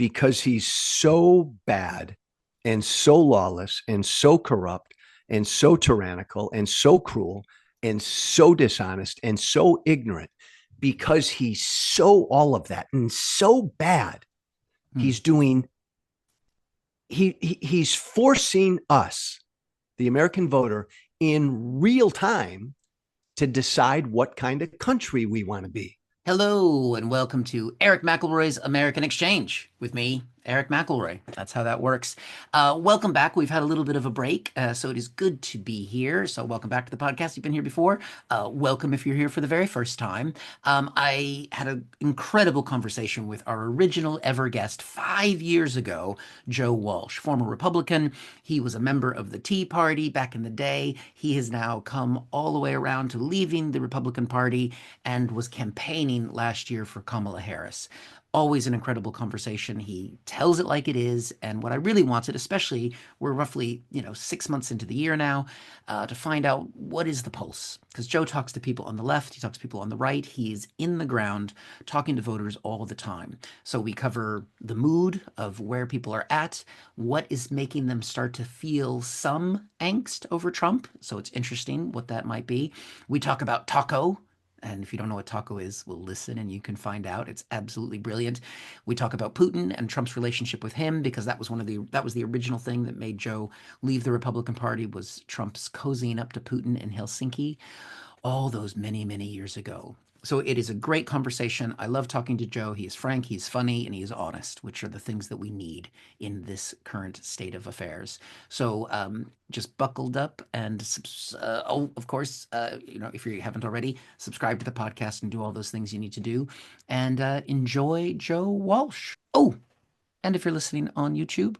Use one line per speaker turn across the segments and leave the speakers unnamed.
because he's so bad and so lawless and so corrupt and so tyrannical and so cruel and so dishonest and so ignorant, because he's so all of that and so bad.
Hmm.
He's doing he's forcing us, the American voter, in real time to decide what kind of country we want to be.
Hello and welcome to Eric McElroy's American Exchange with me, Eric McElroy. That's how that works. Welcome back. We've had a little bit of a break, so it is good to be here. So welcome back to the podcast. You've been here before. Welcome if you're here for the very first time. I had an incredible conversation with our original ever guest 5 years ago, Joe Walsh, former Republican. He was a member of the Tea Party back in the day. He has now come all the way around to leaving the Republican Party and was campaigning last year for Kamala Harris. Always an incredible conversation. He tells it like it is. And what I really wanted, especially we're roughly, 6 months into the year now, to find out what is the pulse. Because Joe talks to people on the left, he talks to people on the right. He's in the ground talking to voters all the time. So we cover the mood of where people are at, what is making them start to feel some angst over Trump. So it's interesting what that might be. We talk about taco. And if you don't know what taco is, we'll listen and you can find out. It's absolutely brilliant. We talk about Putin and Trump's relationship with him because that was the original thing that made Joe leave the Republican Party, was Trump's cozying up to Putin in Helsinki all those many, many years ago. So it is a great conversation. I love talking to Joe. He is frank, he's funny, and he is honest, which are the things that we need in this current state of affairs. So just buckled up and, of course, if you haven't already, subscribe to the podcast and do all those things you need to do. And enjoy Joe Walsh. Oh, and if you're listening on YouTube,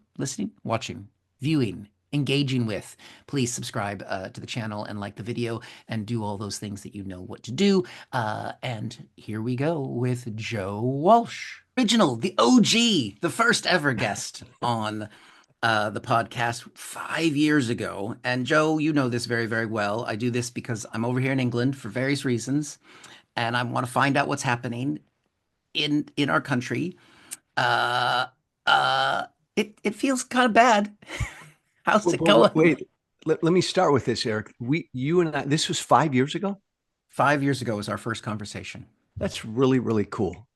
watching, viewing, engaging with, please subscribe to the channel and like the video and do all those things that you know what to do. And here we go with Joe Walsh. Original, the OG, the first ever guest on the podcast 5 years ago. And Joe, you know this very, very well. I do this because I'm over here in England for various reasons, and I want to find out what's happening in our country. Uh, uh, it feels kind of bad. How's it
Wait,
going?
wait. Let me start with this, Eric. You and I, this was 5 years ago.
5 years ago was our first conversation.
That's really, really cool.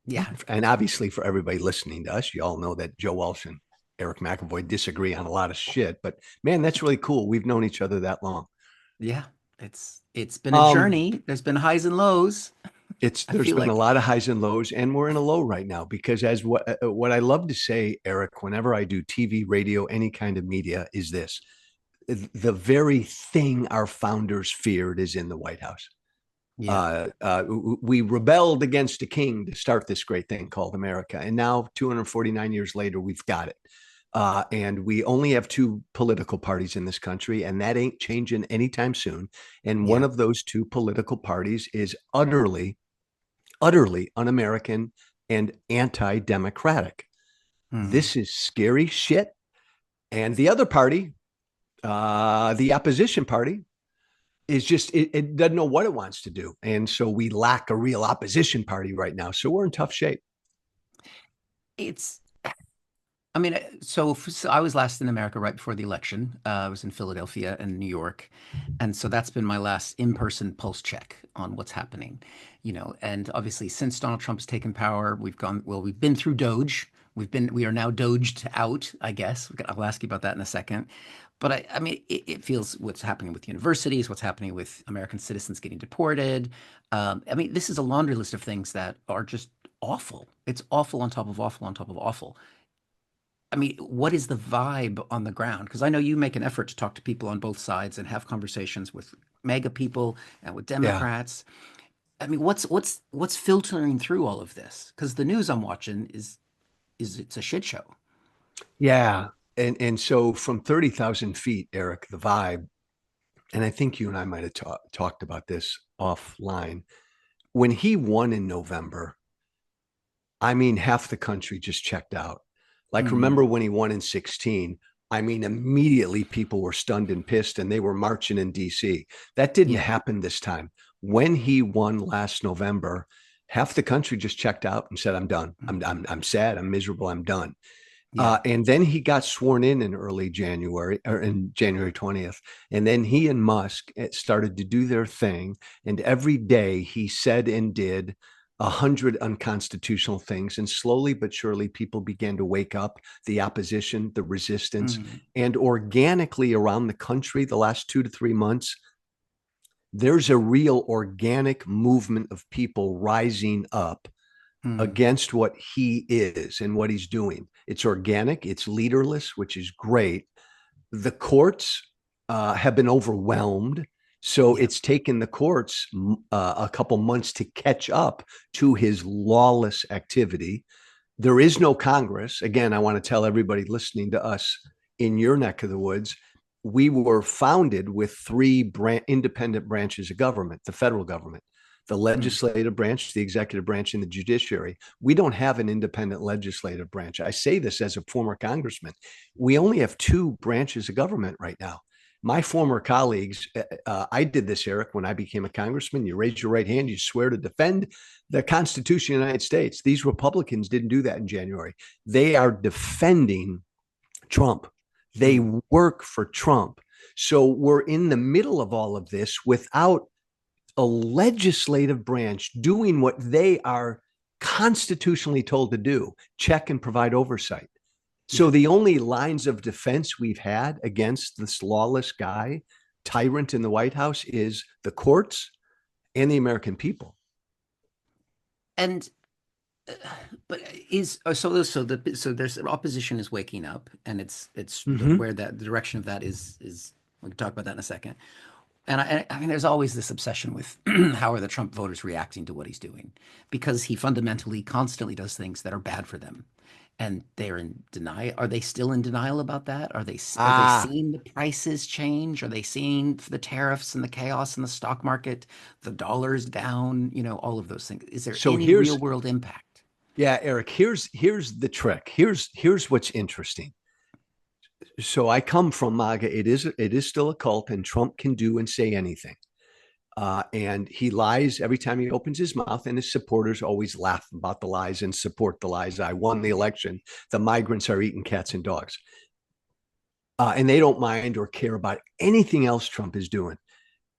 Yeah,
And obviously, for everybody listening to us, you all know that Joe Walsh and Eric McAvoy disagree on a lot of shit. But man, that's really cool. We've known each other that long.
yeah. It's been a
Um,
journey. There's been highs and lows. I
there's
feel
been a
like.
lot of highs and lows, and we're in a low right now because as what I love to say, Eric, whenever I do TV, radio, any kind of media, is this: the very thing our founders feared is in the White House.
Yeah,
We rebelled against a king to start this great thing called America. And now, 249 years later, we've got it. And we only have two political parties in this country, and that ain't changing anytime soon. And one
yeah.
of those two political parties is utterly, utterly un American and anti democratic.
Hmm.
This is scary shit. And the other party, the opposition party, is just it doesn't know what it wants to do, and so we lack a real opposition party right now. So we're in tough shape.
It's I mean, so I was last in America right before the election. I was in Philadelphia and New York, and so that's been my last in-person pulse check on what's happening. And obviously since Donald Trump has taken power, we've been through Doge. We are now Doged out, I guess. I'll ask you about that in a second. But I mean, it feels what's happening with universities, what's happening with American citizens getting deported. I mean, this is a laundry list of things that are just awful. It's awful on top of awful on top of awful. I mean, what is the vibe on the ground? Because I know you make an effort to talk to people on both sides and have conversations with MAGA people and with
Yeah,
Democrats. I mean, what's filtering through all of this? Because the news I'm watching is it's a shit show.
yeah. And so from 30,000 feet, Eric, the vibe, and I think you and I might have talked about this offline. When he won in November, I mean, half the country just checked out. Like,
Hmm.
remember when he won in 16? I mean, immediately people were stunned and pissed and they were marching in DC. That didn't
Yeah.
happen this time. When he won last November, half the country just checked out and said, I'm done. I'm,
Mhm.
I'm, I'm sad. I'm miserable. I'm done.
Yeah.
And then he got sworn in early January or in January 20th. And then he and Musk started to do their thing. And every day he said and did 100 unconstitutional things. And slowly but surely, people began to wake up, the opposition, the resistance,
Mhm.
and organically around the country the last 2 to 3 months, there's a real organic movement of people rising up
Mhm.
against what he is and what he's doing. It's organic, it's leaderless, which is great. The courts have been overwhelmed. So
Yeah.
it's taken the courts a couple months to catch up to his lawless activity. There is no Congress. Again, I want to tell everybody listening to us in your neck of the woods, we were founded with three independent branches of government: the federal government, the
Mhm.
legislative branch, the executive branch, and the judiciary. We don't have an independent legislative branch. I say this as a former congressman. We only have two branches of government right now. My former colleagues, I did this, Eric, when I became a congressman. You raise your right hand, you swear to defend the Constitution of the United States. These Republicans didn't do that in January. They are defending Trump. They
Mhm.
work for Trump. So we're in the middle of all of this without a legislative branch doing what they are constitutionally told to do: check and provide oversight. So
Yeah.
the only lines of defense we've had against this lawless guy, tyrant in the White House, is the courts and the American people.
And uh, but is so there's opposition is waking up, and it's
Mm-hmm.
where that the direction of that is we can talk about that in a second. And I mean, there's always this obsession with how are the Trump voters reacting to what he's doing, because he fundamentally constantly does things that are bad for them, and they're in denial. Are they still in denial about that? Are they
Ah,
seeing the prices change? Are they seeing the tariffs and the chaos in the stock market, the dollar's down? All of those things. Is there
so
any real
here's
world impact?
yeah, Eric. Here's the trick. Here's what's interesting. So I come from MAGA. It is still a cult, and Trump can do and say anything. And he lies every time he opens his mouth, and his supporters always laugh about the lies and support the lies. I won the election. The migrants are eating cats and dogs, and they don't mind or care about anything else Trump is doing.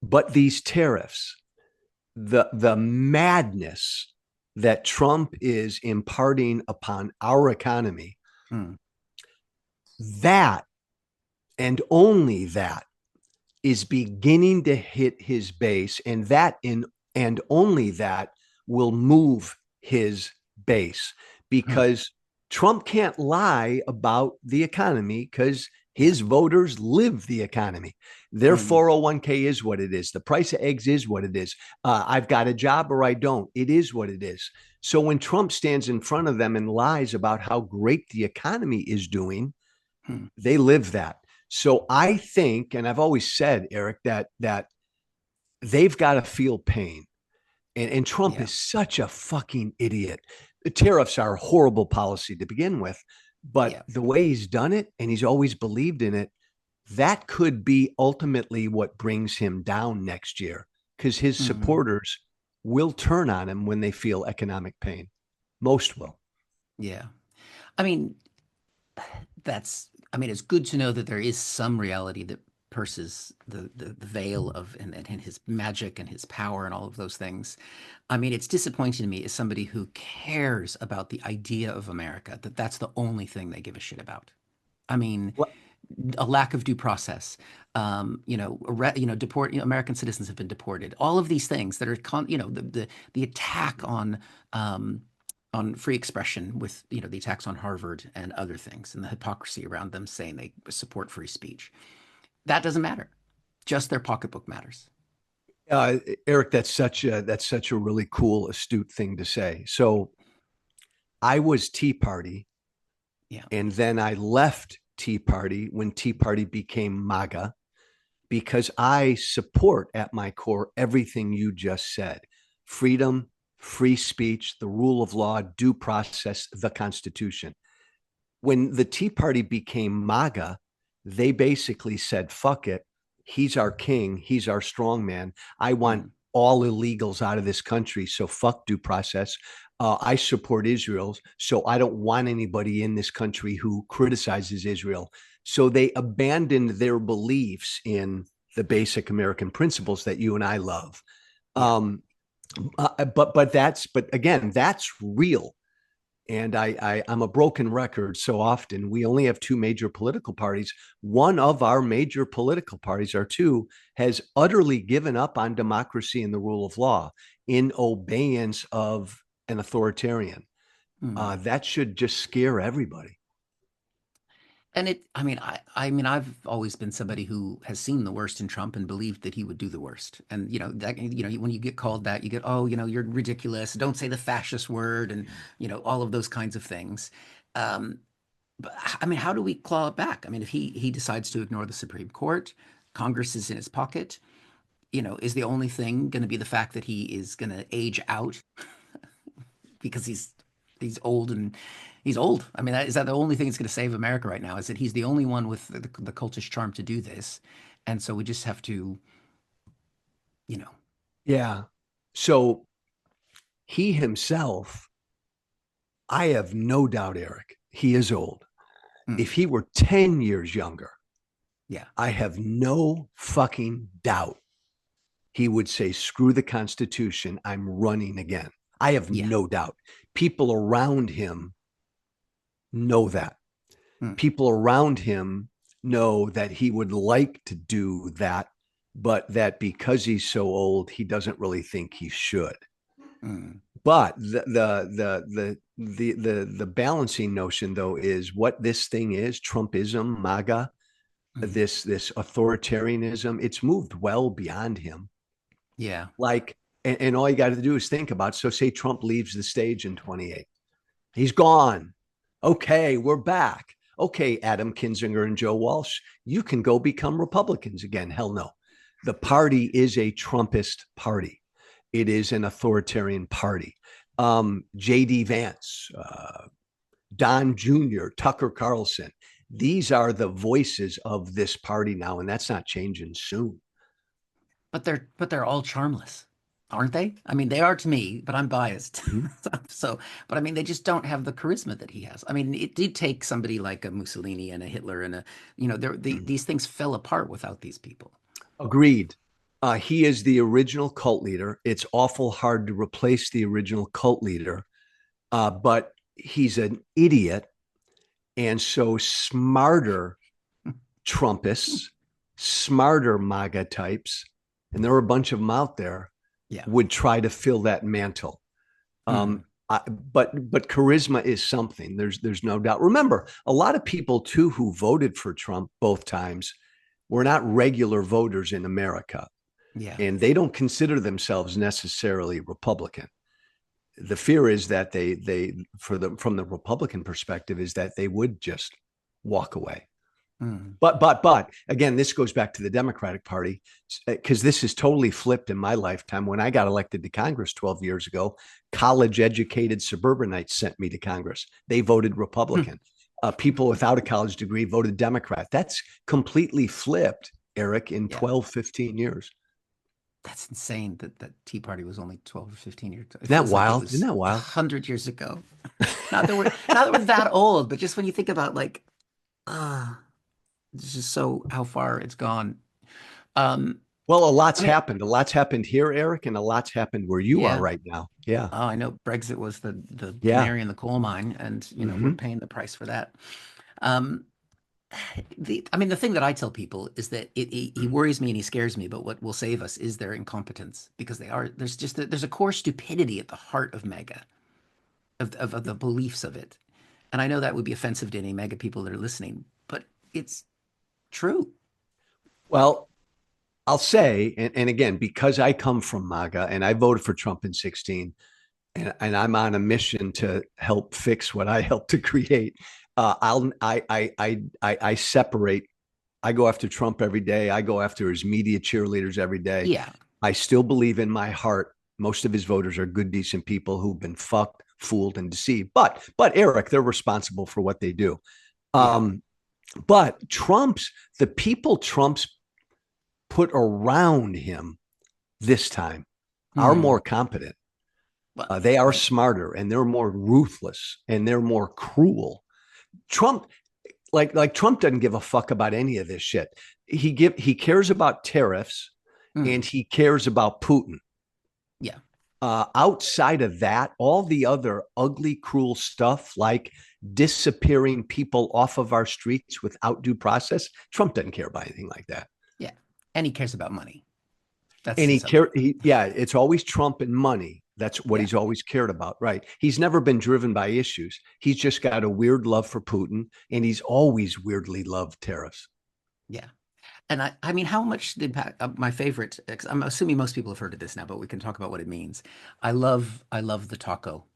But these tariffs, the madness that Trump is imparting upon our economy,
Hmm.
that and only that is beginning to hit his base, and that in and only that will move his base,
Hmm.
because Trump can't lie about the economy because
Yeah.
his voters live the economy. Their
And
401k is what it is. The price of eggs is what it is. I've got a job or I don't. It is what it is. So when Trump stands in front of them and lies about how great the economy is doing,
hmm.
they live that. So I think, and I've always said, Eric, that they've got to feel pain. And Trump
Yeah.
is such a fucking idiot. The tariffs are a horrible policy to begin with, but
Yeah.
the way he's done it, and he's always believed in it, that could be ultimately what brings him down next year, because his
Hmm.
supporters will turn on him when they feel economic pain. Most will.
Yeah. I mean, I mean, it's good to know that there is some reality that pierces the veil of and his magic and his power and all of those things. I mean, it's disappointing to me as somebody who cares about the idea of America that that's the only thing they give a shit about. I mean,
Well,
a lack of due process. Deport. American citizens have been deported. All of these things that are, the attack um, on free expression with the attacks on Harvard and other things, and the hypocrisy around them saying they support free speech. That doesn't matter. Just their pocketbook matters.
uh, Eric, that's such a really cool, astute thing to say. So I was Tea Party,
Yeah.
and then I left Tea Party when Tea Party became MAGA, because I support at my core everything you just said: freedom, free speech, the rule of law, due process, the Constitution. When the Tea Party became MAGA, they basically said, fuck it. He's our king. He's our strong man. I want
Mm.
all illegals out of this country. So fuck due process. I support Israel. So I don't want anybody in this country who criticizes Israel. So they abandoned their beliefs in the basic American principles that you and I love.
Yeah.
But again, that's real. And I'm a broken record so often. We only have two major political parties. One of our major political parties, our two, has utterly given up on democracy and the rule of law in obeyance of an authoritarian.
Hmm.
That should just scare everybody.
And I've always been somebody who has seen the worst in Trump and believed that he would do the worst. And when you get called that, you get, oh, you're ridiculous. Don't say the fascist word, and all of those kinds of things. Um, but how do we claw it back? I mean, if he decides to ignore the Supreme Court, Congress is in his pocket. Is the only thing going to be the fact that he is going to age out because he's old and he's old. I mean, is that the only thing that's going to save America right now? Is that he's the only one with the cultish charm to do this, and so we just have to, you know,
Yeah. So he himself, I have no doubt, Eric, he is old.
mm,
If he were 10 years younger,
yeah,
I have no fucking doubt he would say, screw the Constitution, I'm running again. I have
yeah,
no doubt. People around him know that.
mm,
People around him know that he would like to do that, but that because he's so old, he doesn't really think he should.
mm,
But the balancing notion though is what this thing is, Trumpism, MAGA,
mm,
this authoritarianism, it's moved well beyond him.
yeah,
Like, and all you got to do is think about, so say Trump leaves the stage in 28. He's gone. Okay, we're back. Okay, Adam Kinzinger and Joe Walsh, you can go become Republicans again. Hell no. The party is a Trumpist party. It is an authoritarian party. J.D. Vance, Don Jr., Tucker Carlson, these are the voices of this party now, and that's not changing soon.
but they're all charmless, aren't they? I mean, they are to me, but I'm biased.
Mm-hmm.
So, but I mean, they just don't have the charisma that he has. I mean, it did take somebody like a Mussolini and a Hitler and these things fell apart without these people.
Agreed. He is the original cult leader. It's awful hard to replace the original cult leader, but he's an idiot. And so smarter Trumpists, smarter MAGA types, and there are a bunch of them out there,
Yeah.
would try to fill that mantle.
Mm,
But charisma is something. There's no doubt. Remember, a lot of people too who voted for Trump both times were not regular voters in America,
yeah.
and they don't consider themselves necessarily Republican. The fear is that they from the Republican perspective is that they would just walk away.
Mm,
But again, this goes back to the Democratic Party because this is totally flipped in my lifetime. When I got elected to Congress 12 years ago, college educated suburbanites sent me to Congress. They voted
mm,
Republican. People without a college degree voted Democrat. That's completely flipped, Eric, in
yeah.
12, 15 years.
That's insane that Tea Party was only 12 or 15 years. It
Isn't that
feels like it
wild? Isn't
was
that
a
wild?
hundred years ago. Not that we're that old, but just when you think about like, ah, it's just so how far it's gone. Um,
Well, a
I
lot's
mean,
happened. A lot's happened here, Eric, and a lot's happened where you are
yeah.
right now. Yeah.
Oh, I know Brexit was the
Yeah.
canary in the coal mine, and we're
Mm-hmm.
paying the price for that. Um, the thing that I tell people is that he worries me and he scares me, but what will save us is their incompetence because there's a core stupidity at the heart of MAGA, of the beliefs of it. And I know that would be offensive to any MAGA people that are listening, but it's true.
Well, I'll say, and again, because I come from MAGA and I voted for Trump in 16, and I'm on a mission to help fix what I helped to create. I separate. I go after Trump every day. I go after his media cheerleaders every day.
Yeah,
I still believe in my heart most of his voters are good, decent people who've been fucked, fooled, and deceived. But Eric, they're responsible for what they do.
yeah,
Um, but the people Trump's put around him this time. are
Hmm.
more competent.
Well,
They are
right.
smarter and they're more ruthless and they're more cruel. Trump, like Trump doesn't give a fuck about any of this shit. He cares about tariffs
Hmm.
and he cares about Putin.
Yeah.
Outside of that, all the other ugly, cruel stuff like disappearing people off of our streets without due process, Trump doesn't care about anything like that.
Yeah. And he cares about money. That's
And
his other.
yeah, it's always Trump and money. That's what
Yeah.
he's always cared about, right? He's never been driven by issues. He's just got a weird love for Putin, and he's always weirdly loved tariffs.
Yeah. And I mean, how much did my favorite? 'Cause I'm assuming most people have heard of this now, but we can talk about what it means. I love the taco,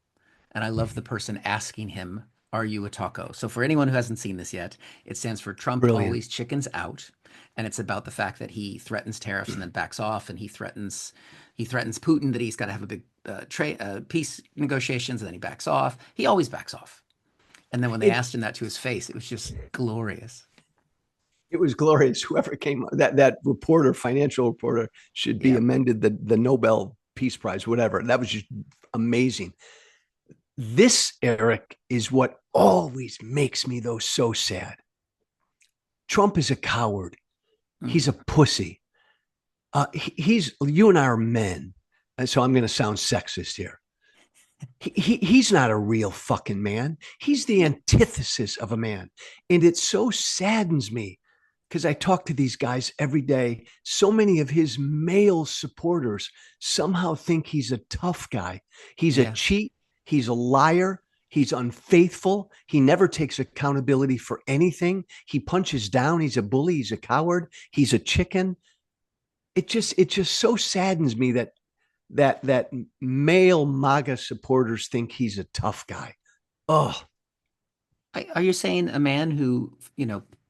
and I love the person asking him, "Are you a taco?" So for anyone who hasn't seen this yet, it stands for Trump
Brilliant.
always chickens out, and it's about the fact that he threatens tariffs and then backs off, and he threatens Putin that he's got to have a big trade peace negotiations, and then he backs off. He always backs off. And then when they
It
asked him that to his face, it was just glorious.
it was glorious. Whoever came that reporter, financial reporter, should be
Yeah.
amended the Nobel Peace Prize, whatever. That was just amazing. This, Eric, is what always makes me though so sad. Trump is a coward. He's a
Mm.
pussy. He's you and I are men, and so I'm going to sound sexist here. He's not a real fucking man. He's the
Yeah.
antithesis of a man, and it so saddens me because I talk to these guys every day. So many of his male supporters somehow think he's a tough guy. He's a
Yeah.
cheat. He's a liar. He's unfaithful. He never takes accountability for anything. He punches down. He's a bully. He's a coward. He's a chicken. It just so saddens me that male MAGA supporters think he's a tough guy. Oh,
Are you saying a man who,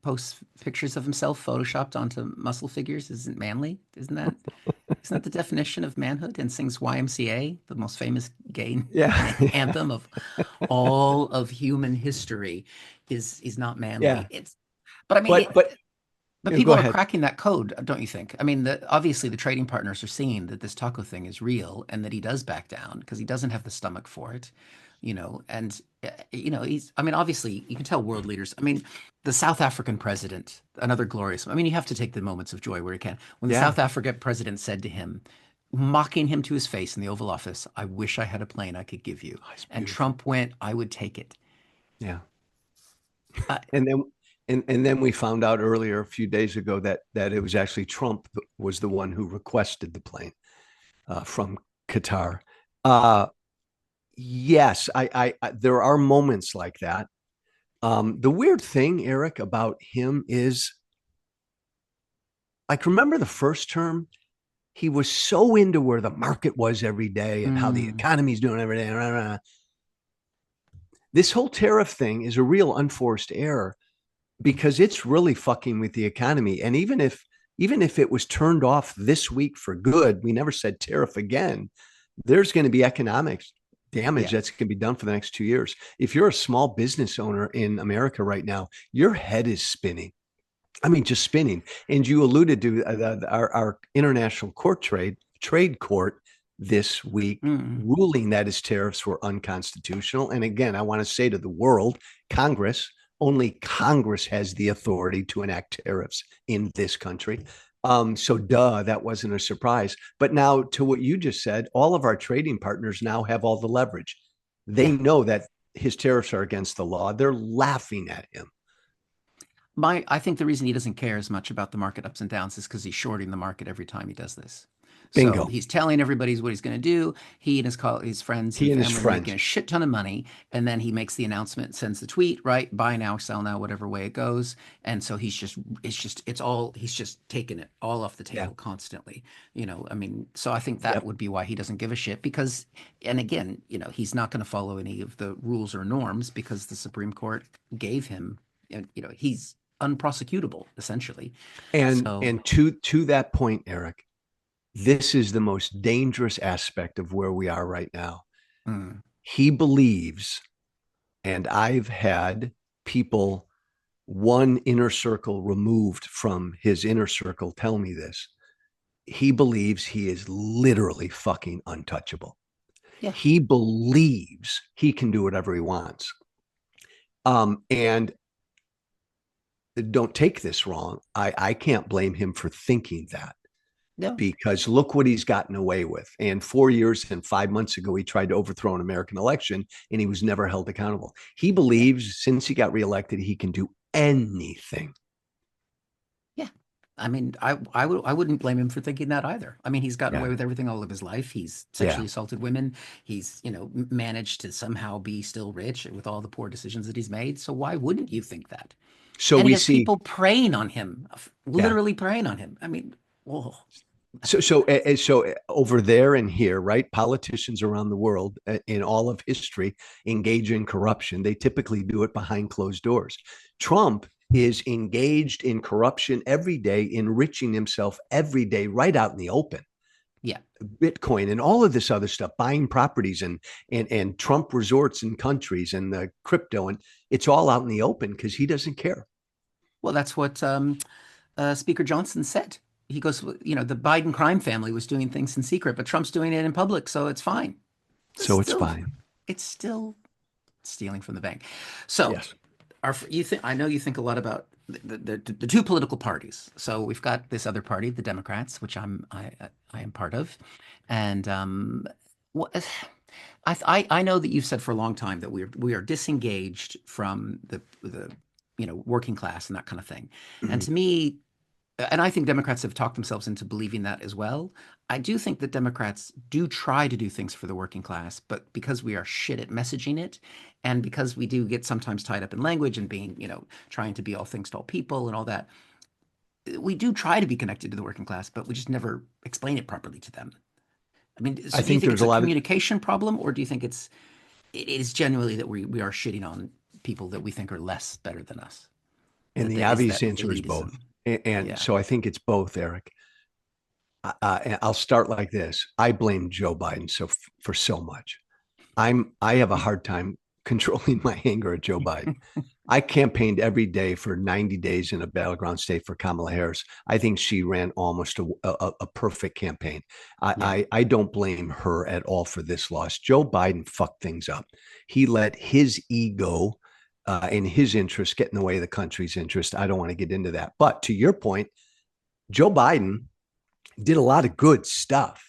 posts pictures of himself photoshopped onto muscle figures isn't manly? Isn't that the definition of manhood? And sings YMCA, the most famous gay
yeah,
anthem of all of human history, is not
yeah.
manly. But I mean,
But
but
go
people are
ahead.
cracking that code, don't you think? I mean, obviously the trading partners are seeing that this taco thing is real and that he does back down because he doesn't have the stomach for it, and I mean, obviously you can tell world leaders. I mean, the South African president, another glorious. I mean, you have to take the moments of joy where you can. When the
Yeah,
South African president said to him, mocking him to his face in the Oval Office, "I wish I had a plane I could give you,"
oh, it's
and
beautiful.
Trump went, "I would take it."
Yeah,
Uh,
and then and then we found out earlier a few days ago that it was actually Trump that was the one who requested the plane from Qatar. Uh, yes, I there are moments like that. The weird thing, Eric, about him is like remember the first term he was so into where the market was every day and how the
mm,
economy's doing every day. Rah, rah. This whole tariff thing is a real unforced error because it's really fucking with the economy. And even if it was turned off this week for good, we never said tariff again. There's going to be economic damage
yeah,
that's going to be done for the next 2 years. If you're a small business owner in America right now, your head is spinning. I mean, just spinning. And you alluded to our international trade court this week
mm,
ruling that his tariffs were unconstitutional. And again, I want to say to the world, Congress, only Congress has the authority to enact tariffs in this country. So duh, that wasn't a surprise. But now to what you just said, all of our trading partners now have all the leverage. They
yeah.
know that his tariffs are against the law. They're laughing at him.
I think the reason he doesn't care as much about the market ups and downs is because he's shorting the market every time he does this. So
Bingo.
he's telling everybody what he's going to do. He and his friends
He
and
and his
family are making
friends.
a shit ton of money, and then he makes the announcement, sends the tweet, right? Buy now, sell now, whatever way it goes. And so he's just taking it all off the
Yeah.
table constantly. I mean, so I think that
Yep.
would be why he doesn't give a shit because, and again, he's not going to follow any of the rules or norms because the Supreme Court gave him, he's unprosecutable essentially. So,
And to that point, Eric, this is the most dangerous aspect of where we are right now.
mm,
He believes, and I've had people one inner circle removed from his inner circle tell me this. he believes he is literally fucking untouchable.
Yeah.
He believes he can do whatever he wants. And don't take this wrong. I can't blame him for thinking that,
No.
because look what he's gotten away with. And 4 years and 5 months ago, he tried to overthrow an American election and he was never held accountable. He
Yeah.
believes since he got reelected, he can do anything.
Yeah. I mean, I wouldn't blame him for thinking that either. I mean, he's gotten
Yeah.
away with everything all of his life. He's
Yeah.
sexually assaulted women. He's, managed to somehow be still rich with all the poor decisions that he's made. So why wouldn't you think that?
So
And he
we
has
see,
people preying on him,
yeah.
literally preying on him. I mean, whoa.
So over there and here, right? Politicians around the world in all of history engage in corruption. They typically do it behind closed doors. Trump is engaged in corruption every day, enriching himself every day, right out in the open.
Yeah.
Bitcoin and all of this other stuff, buying properties and Trump resorts in countries and the crypto, and it's all out in the open because he doesn't care.
Well, that's what Speaker Johnson said. He goes, the Biden crime family was doing things in secret, but Trump's doing it in public, so it's fine. It's
So it's
still,
fine.
it's still stealing from the bank. So,
Yes.
you think I know you think a lot about the two political parties. So we've got this other party, the Democrats, which I am part of, and what I know that you've said for a long time that we are disengaged from the working class and that kind of thing. And
Mhm.
to me, and I think Democrats have talked themselves into believing that as well. I do think that Democrats do try to do things for the working class, but because we are shit at messaging it, and because we do get sometimes tied up in language and being, trying to be all things to all people and all that, we do try to be connected to the working class, but we just never explain it properly to them. I mean,
I
so do you
think
think
there's
it's
a
a
lot of,
communication problem, or do you think it is genuinely that we are shitting on people that we think are less better than us?
and
That
the
that is
obvious
that
answer is both.
elitism.
And
Yeah.
so I think it's both, Eric. And I'll start like this. I blame Joe Biden for so much. I have a hard time controlling my anger at Joe Biden. I campaigned every day for 90 days in a battleground state for Kamala Harris. I think she ran almost a perfect campaign.
Yeah.
I don't blame her at all for this loss. Joe Biden fucked things up. He let his ego and his interest get in the way of the country's interest. I don't want to get into that. But to your point, Joe Biden did a lot of good stuff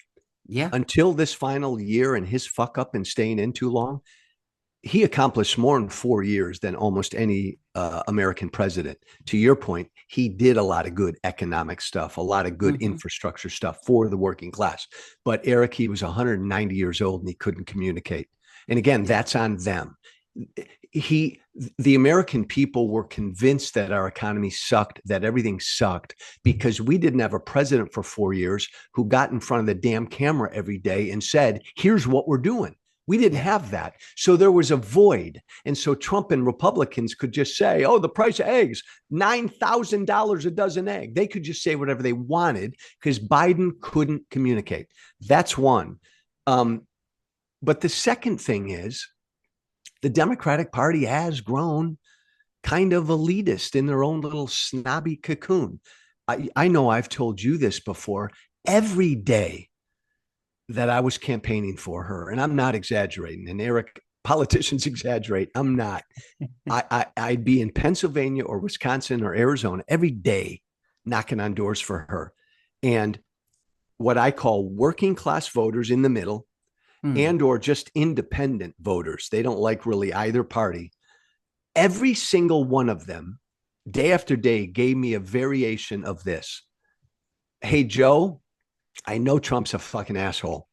Yeah.
until this final year and his fuck up and staying in too long. He accomplished more in 4 years than almost any American president. To your point, he did a lot of good economic stuff, a lot of good
Hmm.
infrastructure stuff for the working class. But Eric, he was 190 years old and he couldn't communicate. And again,
Yeah.
that's on them. he the American people were convinced that our economy sucked, that everything sucked, because we didn't have a president for 4 years who got in front of the damn camera every day and said, here's what we're doing. We didn't
Yeah.
have that. So there was a void. And so Trump and Republicans could just say, oh, the price of eggs, $9,000 a dozen egg. They could just say whatever they wanted because Biden couldn't communicate. That's one. But the second thing is the Democratic Party has grown kind of elitist in their own little snobby cocoon. I know I've told you this before. Every day that I was campaigning for her, and I'm not exaggerating, and Eric, politicians exaggerate, I'm not. I'd be in Pennsylvania or Wisconsin or Arizona every day knocking on doors for her. And what I call working class voters in the middle
Hmm.
and or just independent voters. They don't like really either party. Every single one of them, day after day, gave me a variation of this. Hey, Joe, I know Trump's a fucking asshole,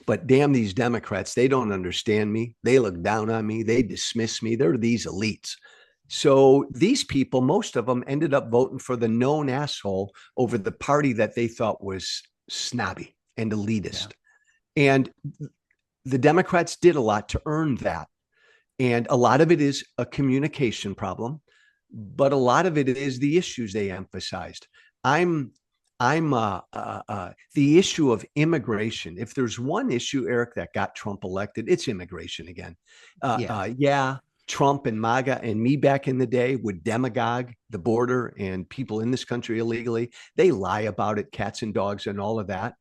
but damn these Democrats, they don't understand me. They look down on me. They dismiss me. They're these elites. So these people, most of them ended up voting for the known asshole over the party that they thought was snobby and
Yeah.
elitist. And the Democrats did a lot to earn that. And a lot of it is a communication problem, but a lot of it is the issues they emphasized. I'm the issue of immigration. If there's one issue, Eric, that got Trump elected, it's immigration again.
Yeah.
Yeah. Trump and MAGA and me back in the day would demagogue the border and people in this country illegally. They lie about it, cats and dogs and all of that.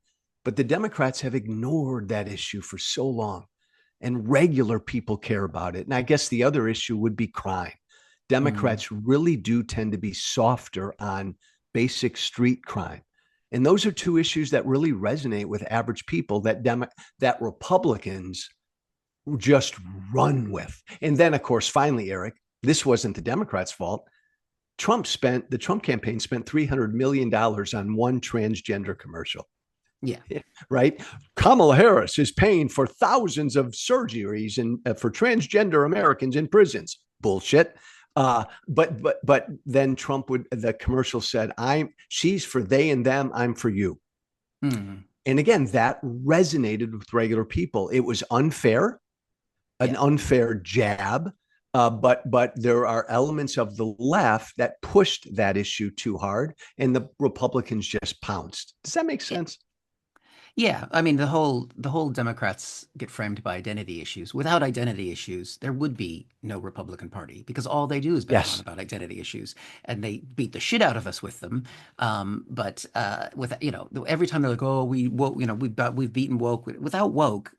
But the Democrats have ignored that issue for so long, and regular people care about it. And I guess the other issue would be crime.
Mm,
Democrats really do tend to be softer on basic street crime. And those are two issues that really resonate with average people that Republicans just run with. And then, of course, finally, Eric, this wasn't the Democrats' fault. The Trump campaign spent $300 million on one transgender commercial.
yeah.
Right? Kamala Harris is paying for thousands of surgeries for transgender Americans in prisons. Bullshit. But then the commercial said, she's for they and them, I'm for you.
Mm,
And again, that resonated with regular people. It was unfair, an
yeah.
unfair jab. But there are elements of the left that pushed that issue too hard, and the Republicans just pounced. Does that make sense?
Yeah, I mean the whole Democrats get framed by identity issues. Without identity issues, there would be no Republican Party because all they do is bang on
Yes.
about identity issues, and they beat the shit out of us with them. But with every time they're like, "Oh, we woke, we've beaten woke." Without woke,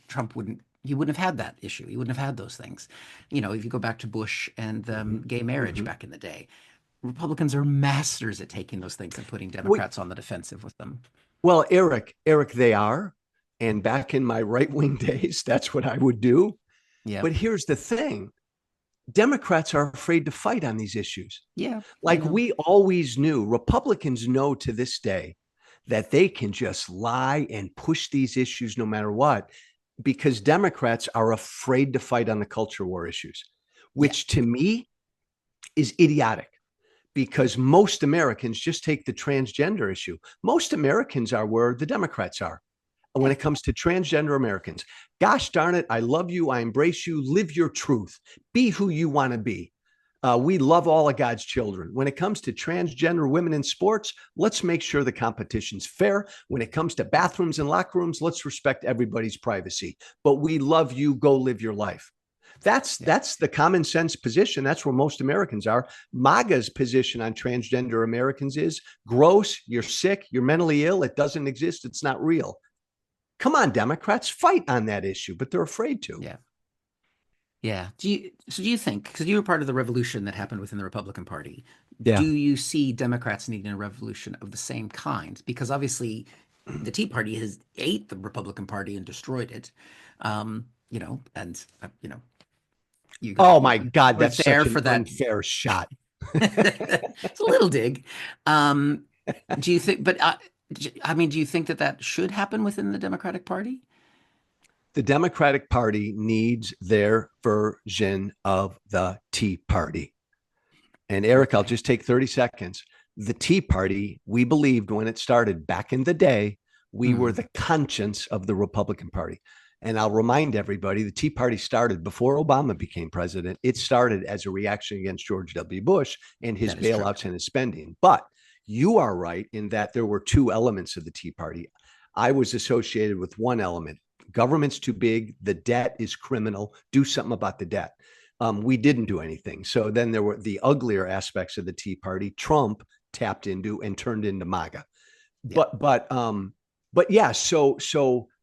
Trump wouldn't. He wouldn't have had that issue. He wouldn't have had those things. If you go back to Bush and
Mm-hmm.
gay marriage
Mm-hmm.
back in the day, Republicans are masters at taking those things and putting
Wait,
Democrats on the defensive with them.
well, Eric, they are. And back in my right wing days, that's what I would do.
Yeah,
But here's the thing: Democrats are afraid to fight on these issues.
yeah, I
Like
know.
we always knew, Republicans know to this day that they can just lie and push these issues no matter what, because Democrats are afraid to fight on the culture war issues,
Yeah.
which to me is idiotic, because most Americans, just take the transgender issue. Most Americans are where the Democrats are when
Yeah.
it comes to transgender Americans. Gosh darn it, I love you. I embrace you. Live your truth. Be who you want to be. We love all of God's children. When it comes to transgender women in sports, let's make sure the competition's fair. When it comes to bathrooms and locker rooms, let's respect everybody's privacy. But we love you. Go live your life. That's
Yeah.
that's the common sense position. That's where most Americans are. MAGA's position on transgender Americans is gross, you're sick, you're mentally ill, it doesn't exist, it's not real. Come on, Democrats, fight on that issue, but they're afraid to.
Yeah. Yeah. Do you think, because you were part of the revolution that happened within the Republican Party, do
Yeah.
you see Democrats needing a revolution of the same kind? Because obviously the Tea Party has ate the Republican Party and destroyed it. And you got,
Oh my God,
weren't
that's such
there
an
for that.
unfair shot.
It's a little dig. Um, do you think, but I mean, do you think that that should happen within the Democratic Party?
The Democratic Party needs their version of the Tea Party. And Eric, I'll
Okay.
just take 30 seconds. The Tea Party, we believed when it started back in the day, we were
Mm,
the conscience of the Republican Party. And I'll remind everybody, the Tea Party started before Obama became president. It started as a reaction against George W. Bush and his
that is true.
bailouts and his spending. But you are right in that there were two elements of the Tea Party. I was associated with one element. Government's too big. The debt is criminal. Do something about the debt. We didn't do anything. So then there were the uglier aspects of the Tea Party. Trump tapped into and turned into MAGA.
Yeah.
But yeah. So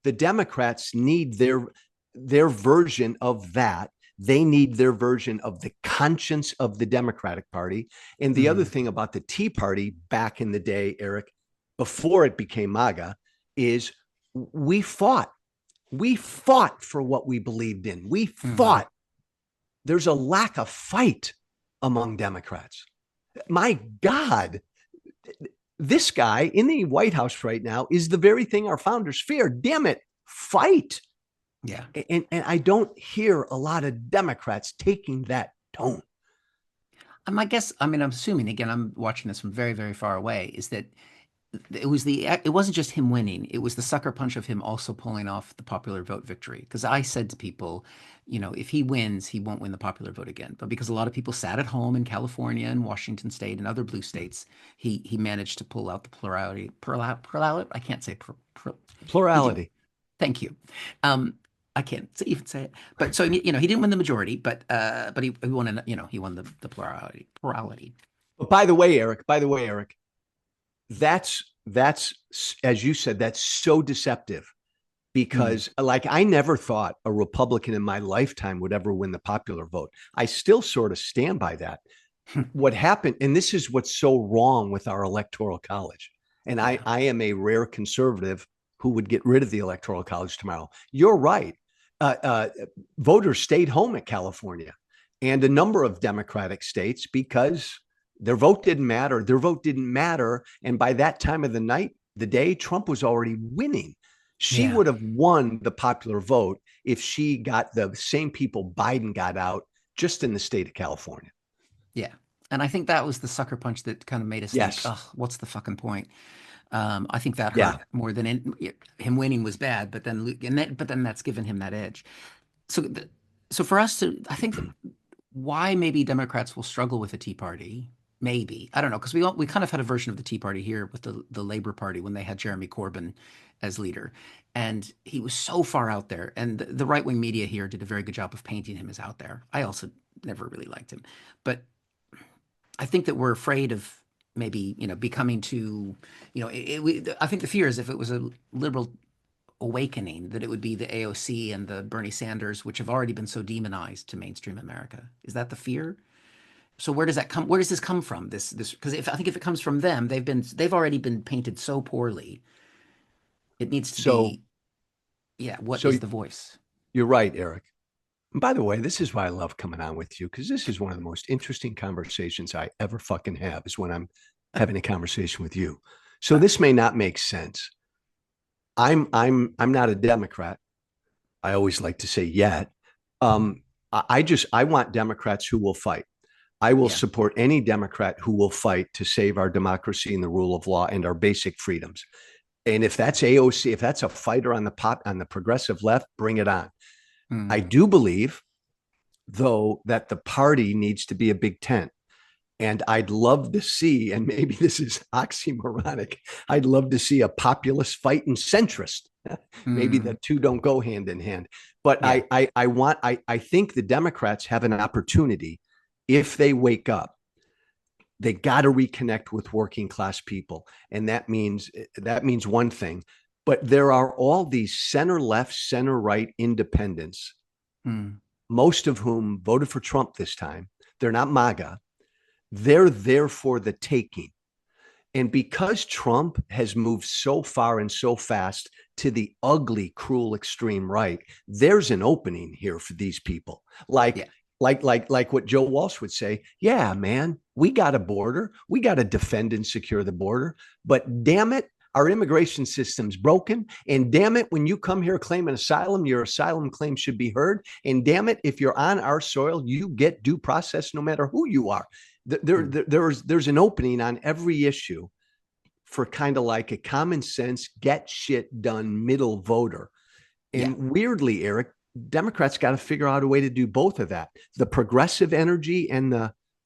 the Democrats need their version of that. They need their version of the conscience of the Democratic Party. And the other
Mm,
thing about the Tea Party back in the day, Eric, before it became MAGA, is we fought. We fought for what we believed in. We
mhm.
fought. There's a lack of fight among Democrats. My God, this guy in the White House right now is the very thing our founders feared. Damn it, fight.
Yeah.
And I don't hear a lot of Democrats taking that tone.
I guess, I mean, I'm assuming, again, I'm watching this from very, very far away, is that it wasn't just him winning, it was the sucker punch of him also pulling off the popular vote victory. Because I said to people, if he wins, he won't win the popular vote again. But because a lot of people sat at home in California and Washington State and other blue states, he managed to pull out the plurality. I can't say he did.
Plurality.
Thank you. Um, I can't even say it. But so you know, he didn't win the majority, but he won, he won the plurality.
But by the way, Eric, that's as you said, that's so deceptive
Mm.
because like I never thought a Republican in my lifetime would ever win the popular vote. I still sort of stand by that. What happened, and this is what's so wrong with our electoral college. And I,
Yeah.
I am a rare conservative who would get rid of the electoral college tomorrow. You're right. Uh, uh, Voters stayed home at California and a number of Democratic states because their vote didn't matter. Their vote didn't matter. And by that time of the night, the day, Trump was already winning. She
Yeah.
would have won the popular vote if she got the same people Biden got out just in the state of California.
Yeah. And I think that was the sucker punch that kind of made us think,
Yes.
oh, what's the fucking point? I think that
Yeah.
hurt more than him winning was bad, but then that's given him that edge. So, so for us to, I think that why maybe Democrats will struggle with the Tea Party, maybe I don't know, because we kind of had a version of the Tea Party here with the Labor Party when they had Jeremy Corbyn as leader, and he was so far out there, and the right wing media here did a very good job of painting him as out there. I also never really liked him, but I think that we're afraid of maybe becoming too, I think the fear is if it was a liberal awakening that it would be the AOC and the Bernie Sanders, which have already been so demonized to mainstream America. Is that the fear? So where does that come? Where does this come from? This because if I think if it comes from them, they've already been painted so poorly. It needs to
So,
be, yeah. What
so
is the voice?
you're right, Eric. And by the way, this is why I love coming on with you because this is one of the most interesting conversations I ever fucking have is when I'm having a conversation with you. So
Uh,
this may not make sense. I'm not a Democrat. I always like to say yet. Um, I want Democrats who will fight. I will
yeah.
support any Democrat who will fight to save our democracy and the rule of law and our basic freedoms. And if that's AOC, if that's a fighter on the progressive left, bring it on. I
Mm,
do believe, though, that the party needs to be a big tent. And I'd love to see, and maybe this is oxymoronic, I'd love to see a populist fighting centrist. Maybe the
mm,
two don't go hand in hand. But
yeah.
I think the Democrats have an opportunity if they wake up. They got to reconnect with working class people, and that means one thing. But there are all these center left, center right independents,
Mm,
most of whom voted for Trump this time. They're not MAGA. They're there for the taking. And because Trump has moved so far and so fast to the ugly, cruel extreme right, there's an opening here for these people.
yeah.
Like what Joe Walsh would say, yeah, man, we got a border. We got to defend and secure the border. But damn it, our immigration system's broken. And damn it, when you come here claiming asylum, your asylum claim should be heard. And damn it, if you're on our soil, you get due process no matter who you are.
Mm,
There's an opening on every issue for kind of like a common sense, get shit done middle voter.
yeah.
And weirdly, Eric, Democrats got to figure out a way to do both of that, the progressive energy and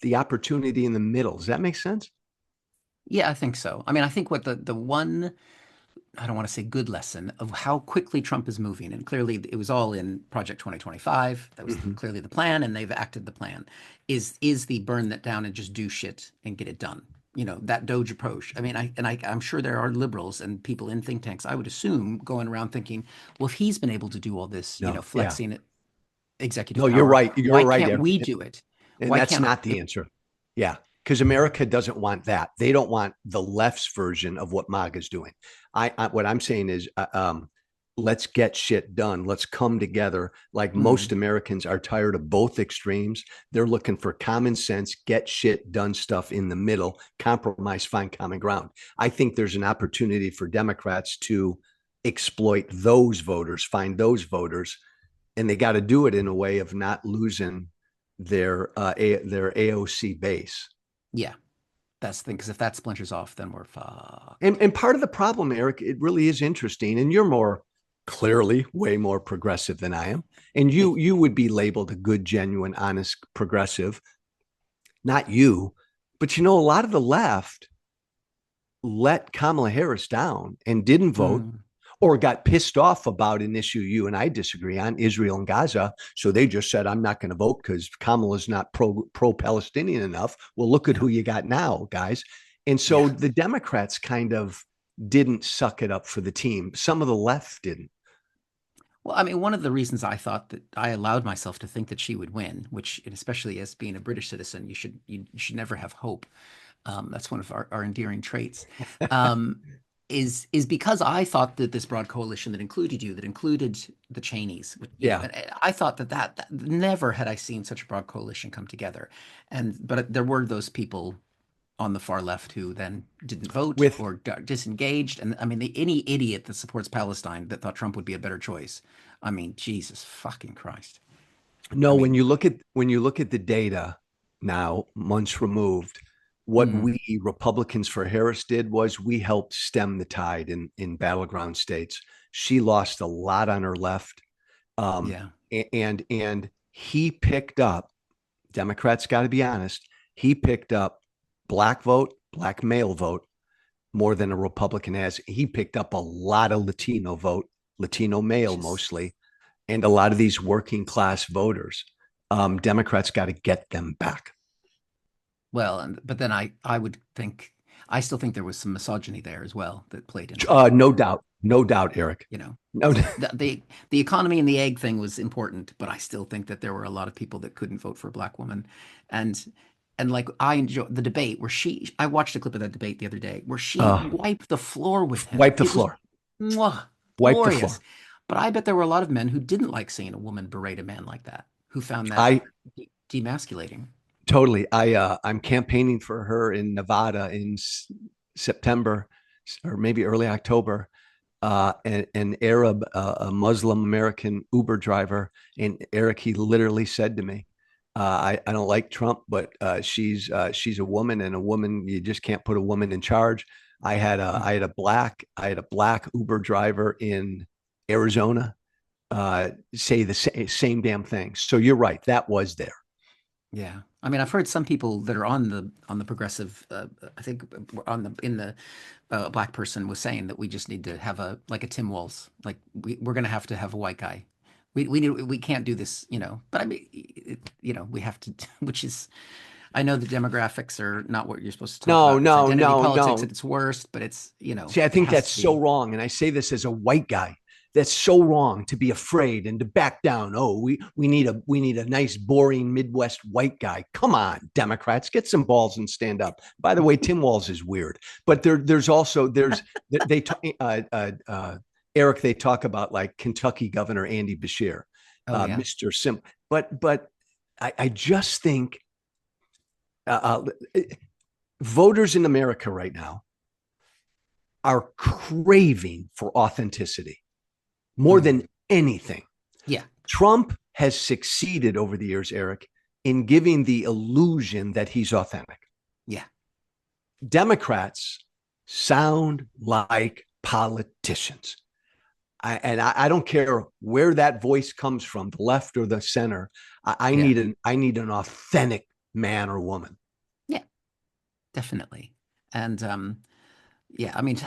the opportunity in the middle. Does that make sense?
Yeah, I think so. I mean, I think what the one, I don't want to say good lesson of how quickly Trump is moving, and clearly it was all in Project 2025. That was
Mm-hmm.
clearly the plan, and they've acted the plan. Is the burn that down and just do shit and get it done. That Doge approach. I mean, I'm sure there are liberals and people in think tanks, I would assume, going around thinking, well, if he's been able to do all this,
No, yeah.
flexing executive
No, you're
power,
right. You're
why
right,
can't
Eric.
we do it?
And
Why
that's
can't
not the
it?
answer. Yeah. Because America doesn't want that. They don't want the left's version of what MAGA is doing. What I'm saying is, let's get shit done. Let's come together. Like most
Mm,
Americans are tired of both extremes. They're looking for common sense, get shit done stuff in the middle, compromise, find common ground. I think there's an opportunity for Democrats to exploit those voters, find those voters, and they got to do it in a way of not losing their AOC base.
yeah, that's the thing. Because if that splinters off, then we're fucked.
And part of the problem, Eric, it really is interesting, and you're more clearly way more progressive than I am, and you would be labeled a good, genuine, honest progressive. Not you, but a lot of the left let Kamala Harris down and didn't vote,
Mm,
or got pissed off about an issue you and I disagree on, Israel and Gaza. So they just said, I'm not going to vote because Kamala's not pro Palestinian enough. Well, look at
Yeah.
who you got now, guys. And so
Yeah.
the Democrats kind of didn't suck it up for the team. Some of the left didn't.
Well, I mean, one of the reasons I thought that I allowed myself to think that she would win, which, especially as being a British citizen, you should never have hope. That's one of our endearing traits. Um, is because I thought that this broad coalition that included you, that included the Cheneys,
Yeah.
and I thought that never had I seen such a broad coalition come together. But there were those people on the far left who then didn't vote
With
or got disengaged. And I mean, any idiot that supports Palestine that thought Trump would be a better choice. I mean, Jesus fucking Christ. I
No,
mean,
when you look at the data now, months removed, what
mm,
we Republicans for Harris did was we helped stem the tide in battleground states. She lost a lot on her left,
yeah,
and he picked up. Democrats got to be honest. He picked up black vote, black male vote more than a Republican has. He picked up a lot of Latino vote, Latino
which
male
is
mostly, and a lot of these working class voters. Democrats got to get them back.
well, but then I would think I still think there was some misogyny there as well that played into it.
No doubt, Eric.
You know,
No,
the economy and the egg thing was important, but I still think that there were a lot of people that couldn't vote for a black woman, and like I enjoy the debate where I watched a clip of that debate the other day where she
uh,
wiped the floor with him.
wipe the
It was
floor.
mwah,
Wipe the
glorious.
floor.
But I bet there were a lot of men who didn't like seeing a woman berate a man like that, who found that
I
demasculating.
totally. I'm campaigning for her in Nevada in September or maybe early October. An Arab, a Muslim American Uber driver, and Eric, he literally said to me, I don't like Trump, but she's a woman, and a woman you just can't put a woman in charge.
Mm,
I had a black Uber driver in Arizona say the same damn thing. So you're right, that was there.
yeah, I mean, I've heard some people that are on the progressive, I think on the in the black person was saying that we just need to have a like a Tim Walz. Like we're gonna have to have a white guy. We can't do this, But I mean, we have to, which is I know the demographics are not what you're supposed to talk
No,
about. It's
no,
identity
no,
politics at
no.
its worst, but it's
See, I
it
think
has
that's
to
so
be.
wrong. And I say this as a white guy. That's so wrong to be afraid and to back down. Oh, we need a nice, boring Midwest white guy. Come on, Democrats, get some balls and stand up. By the way, Tim Walz is weird, but there's also they Eric, they talk about like Kentucky Governor Andy Beshear,
Oh yeah,
Mr. Sim, but I just think uh, uh, voters in America right now are craving for authenticity more
mm,
than anything.
yeah,
Trump has succeeded over the years, Eric, in giving the illusion that he's authentic.
yeah,
Democrats sound like politicians. I don't care where that voice comes from, the left or the center.
yeah,
I need an authentic man or woman.
yeah, definitely. And yeah, I mean,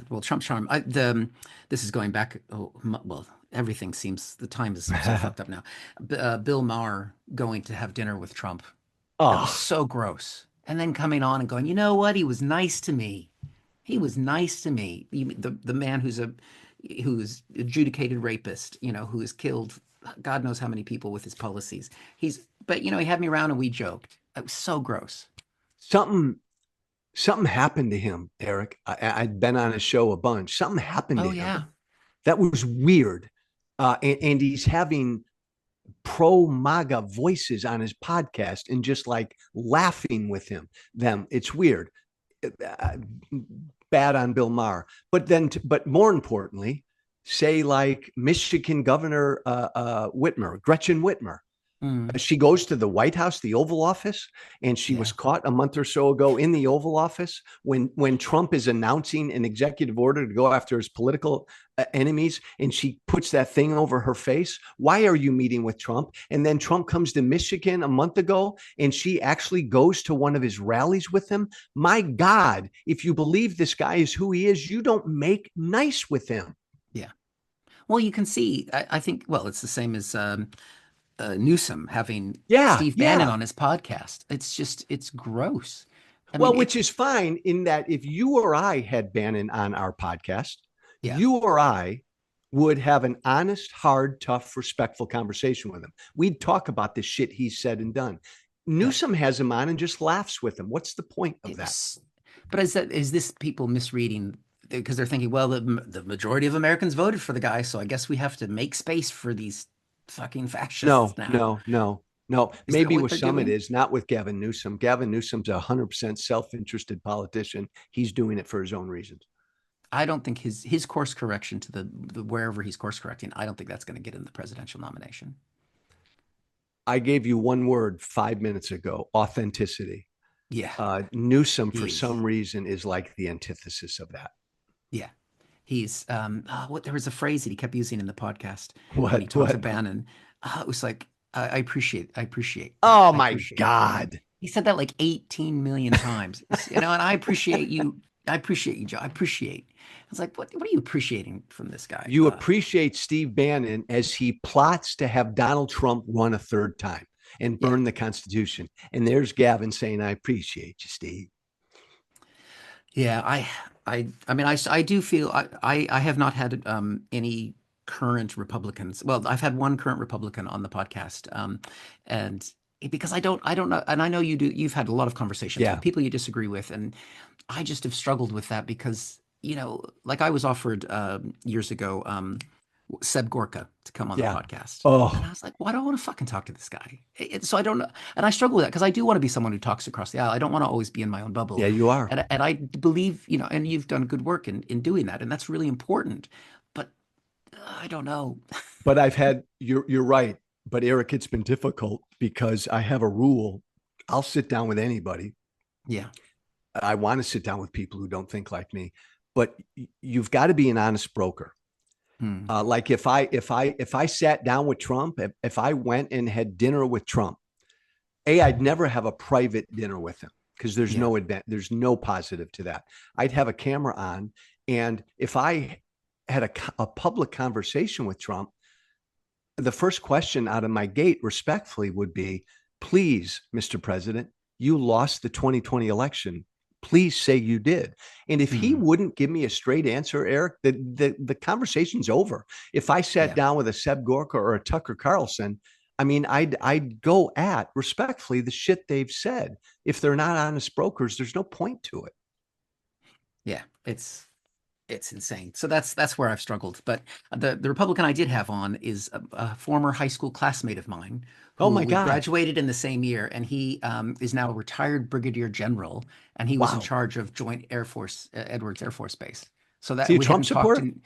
well, Trump charm. This is going back. Oh, well, everything seems the time is so fucked up now. Bill Maher going to have dinner with Trump. That was
Oh,
so gross. And then coming on and going, you know what? He was nice to me. He was nice to me. The man who's adjudicated rapist, who has killed God knows how many people with his policies. But he had me around and we joked. It was so gross.
something something happened to him, Eric. I'd been on a show a bunch. Something happened to
Oh
him
yeah,
that was weird. And he's having pro MAGA voices on his podcast and just like laughing with them. It's weird. Uh, Bad on Bill Maher. But more importantly, say like Michigan Governor Whitmer, Gretchen Whitmer.
mm,
She goes to the White House, the Oval Office, and she was
yeah,
caught a month or so ago in the Oval Office when Trump is announcing an executive order to go after his political enemies, and she puts that thing over her face. Why are you meeting with Trump? And then Trump comes to Michigan a month ago, and she actually goes to one of his rallies with him. My God, if you believe this guy is who he is, you don't make nice with him.
Well, you can see, I think, well, it's the same as Newsom having
Yeah,
Steve Bannon
yeah.
on his podcast. It's just, it's gross. I mean,
Well, which is fine in that if you or I had Bannon on our podcast,
yeah,
you or I would have an honest, hard, tough, respectful conversation with him. We'd talk about the shit he's said and done.
right.
Newsom has him on and just laughs with him. What's the point of
It
that?
was, but is this people misreading? Because they're thinking, well, the majority of Americans voted for the guy, so I guess we have to make space for these fucking fascists
No,
now.
no, no, no.
Is that
Maybe
what
with
they're
some it
doing?
is, not with Gavin Newsom. Gavin Newsom's 100% self-interested politician. He's doing it for his own reasons.
I don't think his course correction to the wherever he's course correcting, I don't think that's going to get him the presidential nomination.
I gave you one word 5 minutes ago: authenticity.
Yeah,
Newsom, for
he is.
some reason, is like the antithesis of that.
Yeah, he's what there was a phrase that he kept using in the podcast when he
What?
talked to
What?
Bannon. It was like, I appreciate,
Oh
I
my
appreciate.
God!
He said that like 18 million times, and I appreciate you. I appreciate you, Joe. I appreciate. I was like, what are you appreciating from this guy?
You appreciate Steve Bannon as he plots to have Donald Trump run a third time and
Yeah,
burn the Constitution. And there's Gavin saying, "I appreciate you, Steve."
yeah. I mean, I do feel I have not had any current Republicans. Well, I've had one current Republican on the podcast, and because I don't know, and I know you do. You've had a lot of conversations with
Yeah,
people you disagree with, and I just have struggled with that because, like I was offered years ago, Seb Gorka to come on the
yeah.
podcast. And I
Oh,
was like, well, I don't want to fucking talk to this guy. So I don't know. And I struggle with that because I do want to be someone who talks across the aisle. I don't want to always be in my own
yeah,
bubble.
you are.
And I believe, and you've done good work in doing that. And that's really important. But I don't know.
But I've had, you're right. But Eric, it's been difficult because I have a rule. I'll sit down with anybody.
Yeah.
I want to sit down with people who don't think like me, but you've got to be an honest broker.
Hmm.
Like if I sat down with Trump, if I went and had dinner with Trump, I'd never have a private dinner with him because
Yeah.
there's no positive to that. I'd have a camera on, and if I had a public conversation with Trump, the first question out of my gate, respectfully, would be, "Please, Mr. President, you lost the 2020 election. Please say you did." And if he
Hmm.
wouldn't give me a straight answer, Eric, the conversation's over. If I sat
Yeah.
down with a Seb Gorka or a Tucker Carlson, I mean, I'd go at respectfully the shit they've said. If they're not honest brokers, there's no point to it.
Yeah. It's insane. So that's where I've struggled. But the Republican I did have on is a former high school classmate of mine
Oh
who
my
we
God.
graduated in the same year, and he is now a retired brigadier general, and he was in
Wow.
charge of Joint Air Force Edwards Air Force Base. So
See
that
a
we
Trump
hadn't talked
supporter?
in.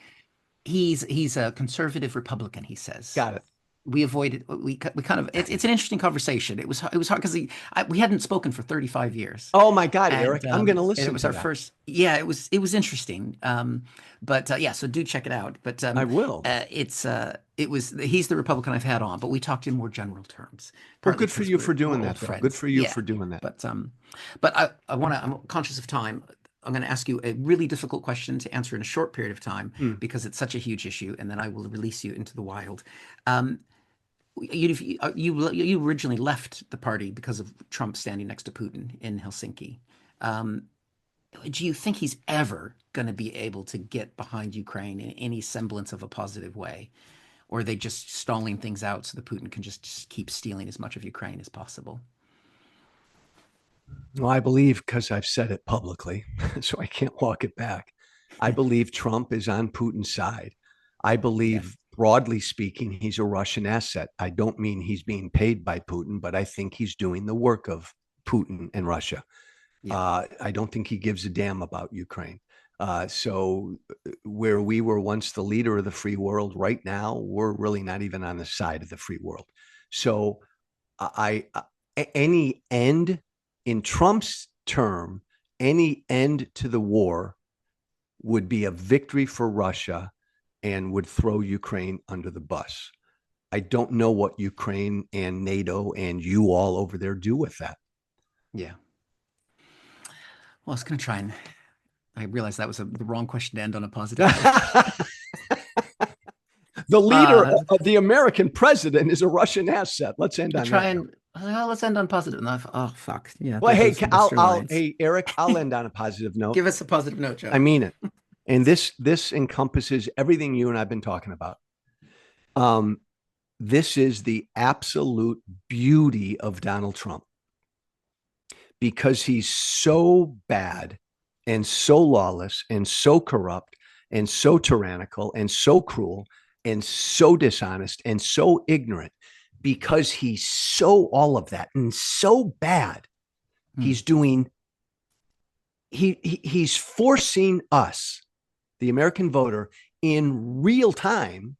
He's a conservative Republican, he says.
Got it.
We avoided we kind of it's an interesting conversation. It was hard because we hadn't spoken for 35 years,
Oh my God,
and
Eric. I'm going to
it
listen
was
to
our
that.
first. Yeah, it was interesting. But yeah, so do check it out. But
I will.
he's the Republican I've had on, but we talked in more general terms,
Well,
partly
good for
because
you for
we're
doing
old
that, though. Good
friends.
for you
Yeah,
for doing that.
but I'm conscious of time. I'm going to ask you a really difficult question to answer in a short period of time
Hmm.
because it's such a huge issue, and then I will release you into the wild. Um, you originally left the party because of Trump standing next to Putin in Helsinki. Um, do you think he's ever going to be able to get behind Ukraine in any semblance of a positive way? Or are they just stalling things out so that Putin can just keep stealing as much of Ukraine as possible?
Well, I believe because I've said it publicly, so I can't walk it back. I believe Trump is on Putin's side. I
Yeah,
believe, broadly speaking, he's a Russian asset. I don't mean he's being paid by Putin, but I think he's doing the work of Putin and Russia.
yeah,
I don't think he gives a damn about Ukraine. So, where we were once the leader of the free world, right now, we're really not even on the side of the free world. So, any end in Trump's term, any end to the war would be a victory for Russia and would throw Ukraine under the bus. I don't know what Ukraine and NATO and you all over there do with that.
yeah. Well, I was going to try and I realized that was the wrong question to end on a positive note.
The leader
That's
of the American president is a Russian asset. Let's end
I
on
try
that note.
and let's end on positive enough. Oh fuck. Yeah,
Well, hey,
those storylines.
hey, Eric, I'll end on a positive note.
Give us a positive note,
I
Joe.
mean it. And this encompasses everything you and I've been talking about. Um, this is the absolute beauty of Donald Trump because he's so bad and so lawless and so corrupt and so tyrannical and so cruel and so dishonest and so ignorant because he's so all of that and so bad.
Hmm.
He's doing he's forcing us, the American voter, in real time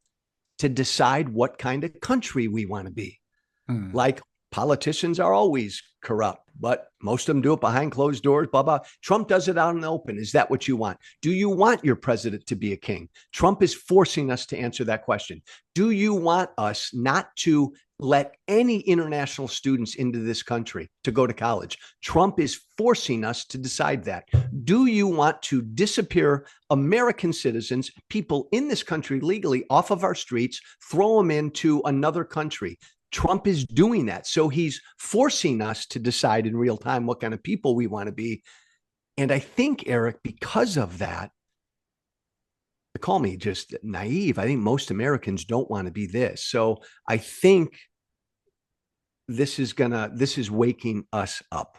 to decide what kind of country we want to be.
Hmm.
Like politicians are always corrupt, but most of them do it behind closed doors, blah, blah. Trump does it out in the open. Is that what you want? Do you want your president to be a king? Trump is forcing us to answer that question. Do you want us not to let any international students into this country to go to college? Trump is forcing us to decide that. Do you want to disappear American citizens, people in this country legally, off of our streets, throw them into another country? Trump is doing that. So he's forcing us to decide in real time what kind of people we want to be. And I think, Eric, because of that, call me just naive. I think most Americans don't want to be this. So I think this is waking us up.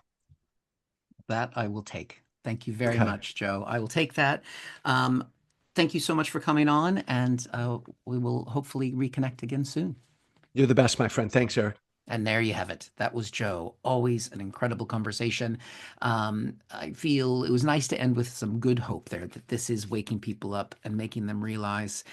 That I will take. Thank you very
Okay.
much, Joe. I will take that. Um, Thank you so much for coming on, and we will hopefully reconnect again soon.
You're the best, my friend. Thanks, Eric.
And there you have it. That was Joe. Always an incredible conversation. I feel it was nice to end with some good hope there that this is waking people up and making them realize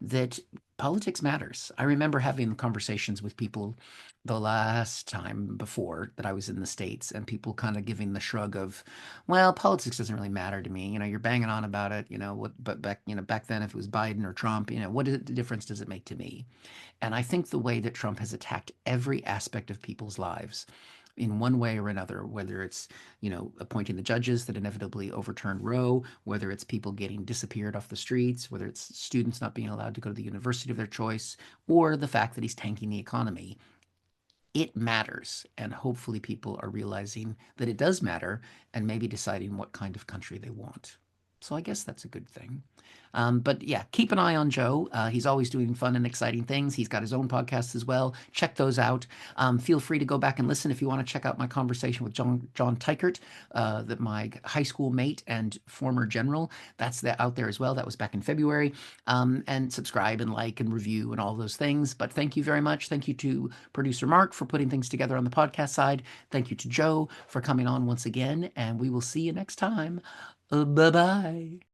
that politics matters. I remember having conversations with people the last time before that I was in the States, and people kind of giving the shrug of, well, politics doesn't really matter to me. You're banging on about it, but back then, if it was Biden or Trump, what difference does it make to me? And I think the way that Trump has attacked every aspect of people's lives in one way or another, whether it's, appointing the judges that inevitably overturned Roe, whether it's people getting disappeared off the streets, whether it's students not being allowed to go to the university of their choice, or the fact that he's tanking the economy, it matters. And hopefully people are realizing that it does matter and maybe deciding what kind of country they want. So I guess that's a good thing. But yeah, keep an eye on Joe. He's always doing fun and exciting things. He's got his own podcasts as well. Check those out. Feel free to go back and listen if you want to check out my conversation with John Teichert, my high school mate and former general. That's out there as well. That was back in February. And subscribe and like and review and all those things. But thank you very much. Thank you to producer Mark for putting things together on the podcast side. Thank you to Joe for coming on once again. And we will see you next time. Bye bye.